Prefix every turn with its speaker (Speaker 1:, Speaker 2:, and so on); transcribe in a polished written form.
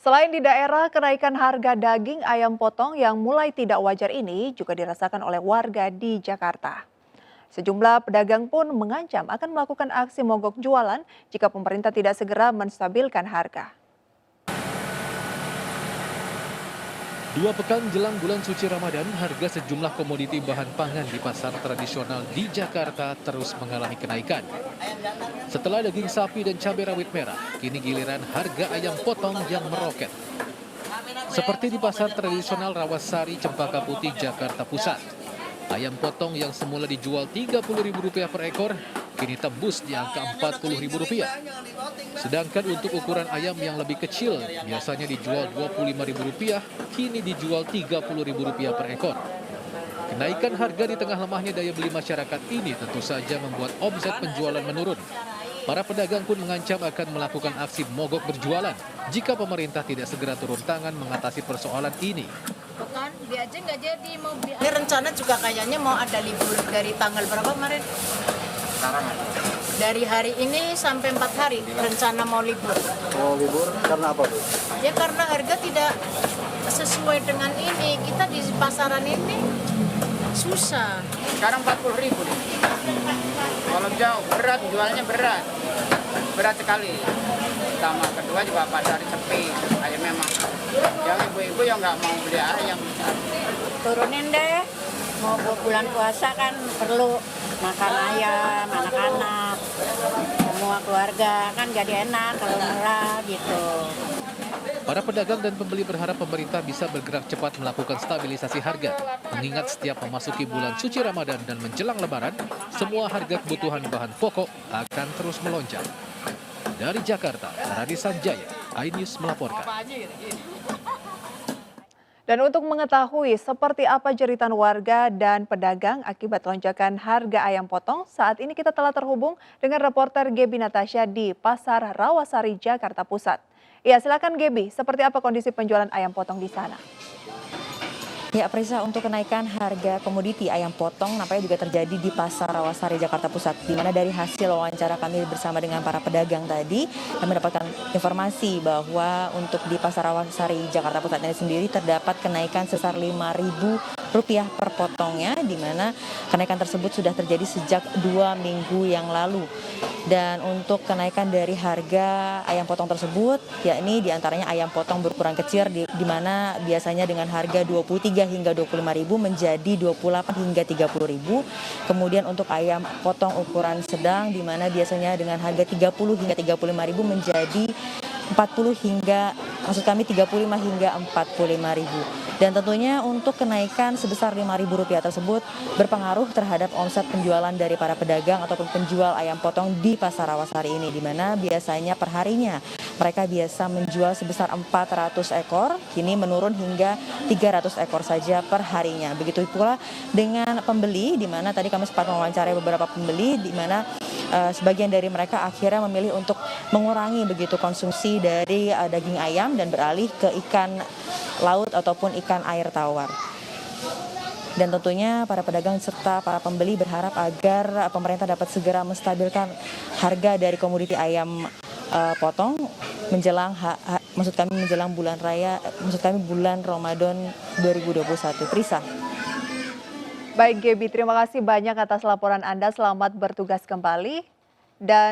Speaker 1: Selain di daerah, kenaikan harga daging ayam potong yang mulai tidak wajar ini juga dirasakan oleh warga di Jakarta. Sejumlah pedagang pun mengancam akan melakukan aksi mogok jualan jika pemerintah tidak segera menstabilkan harga.
Speaker 2: 2 pekan jelang bulan suci Ramadan, harga sejumlah komoditi bahan pangan di pasar tradisional di Jakarta terus mengalami kenaikan. Setelah daging sapi dan cabai rawit merah, kini giliran harga ayam potong yang meroket. Seperti di pasar tradisional Rawasari, Cempaka Putih, Jakarta Pusat. Ayam potong yang semula dijual Rp30.000 per ekor, kini tembus di angka Rp40.000. Sedangkan untuk ukuran ayam yang lebih kecil, biasanya dijual Rp25.000, kini dijual Rp30.000 per ekor. Kenaikan harga di tengah lemahnya daya beli masyarakat ini tentu saja membuat omset penjualan menurun. Para pedagang pun mengancam akan melakukan aksi mogok berjualan jika pemerintah tidak segera turun tangan mengatasi persoalan ini.
Speaker 3: Bukan, dia aja nggak jadi mau ini rencana juga kayaknya mau ada libur dari tanggal berapa kemarin?
Speaker 4: Sekarang
Speaker 3: Dari hari ini sampai 4 hari rencana mau libur.
Speaker 4: mau libur karena apa tuh?
Speaker 3: Ya karena harga tidak sesuai dengan ini. Kita di pasaran ini susah.
Speaker 5: Sekarang 40.000 nih. Kalau jauh berat, jualnya berat. Berat sekali. Pertama, kedua juga pasar sepi. Ayamnya mahal. Yang ibu-ibu yang nggak mau beli ayam.
Speaker 6: Turunin deh, mau bulan puasa kan perlu makan ayam, anak-anak, semua keluarga kan jadi enak kalau murah gitu.
Speaker 2: Para pedagang dan pembeli berharap pemerintah bisa bergerak cepat melakukan stabilisasi harga. Mengingat setiap memasuki bulan suci Ramadan dan menjelang Lebaran, semua harga kebutuhan bahan pokok akan terus melonjak. Dari Jakarta, Radi Sanjaya, iNews melaporkan.
Speaker 1: Dan untuk mengetahui seperti apa jeritan warga dan pedagang akibat lonjakan harga ayam potong, saat ini kita telah terhubung dengan reporter Gebi Natasha di Pasar Rawasari, Jakarta Pusat. Ya, silakan Gebi, seperti apa kondisi penjualan ayam potong di sana?
Speaker 7: Ya, Prisa, untuk kenaikan harga komoditi ayam potong nampaknya juga terjadi di Pasar Rawasari, Jakarta Pusat, di mana dari hasil wawancara kami bersama dengan para pedagang tadi, kami mendapatkan informasi bahwa untuk di Pasar Rawasari, Jakarta Pusat ini sendiri terdapat kenaikan sebesar Rp5.000 per potongnya, di mana kenaikan tersebut sudah terjadi sejak 2 minggu yang lalu. Dan untuk kenaikan dari harga ayam potong tersebut, yakni diantaranya ayam potong berukuran kecil, di mana biasanya dengan harga Rp23 hingga Rp25.000 menjadi Rp28 hingga Rp30.000. Kemudian untuk ayam potong ukuran sedang, di mana biasanya dengan harga Rp30 hingga Rp35.000 menjadi 35 hingga Rp45.000. Dan tentunya untuk kenaikan sebesar Rp5.000 tersebut berpengaruh terhadap omset penjualan dari para pedagang ataupun penjual ayam potong di Pasar Rawasari ini, di mana biasanya perharinya mereka biasa menjual sebesar 400 ekor, kini menurun hingga 300 ekor saja per harinya. Begitu pula dengan pembeli, di mana tadi kami sempat mewawancarai beberapa pembeli, di mana sebagian dari mereka akhirnya memilih untuk mengurangi begitu konsumsi dari daging ayam dan beralih ke ikan laut ataupun ikan air tawar. Dan tentunya para pedagang serta para pembeli berharap agar pemerintah dapat segera menstabilkan harga dari komoditi ayam potong menjelang menjelang bulan raya, bulan Ramadan 2021. Prisa.
Speaker 1: Baik Gebi, terima kasih banyak atas laporan Anda. Selamat bertugas kembali. Dan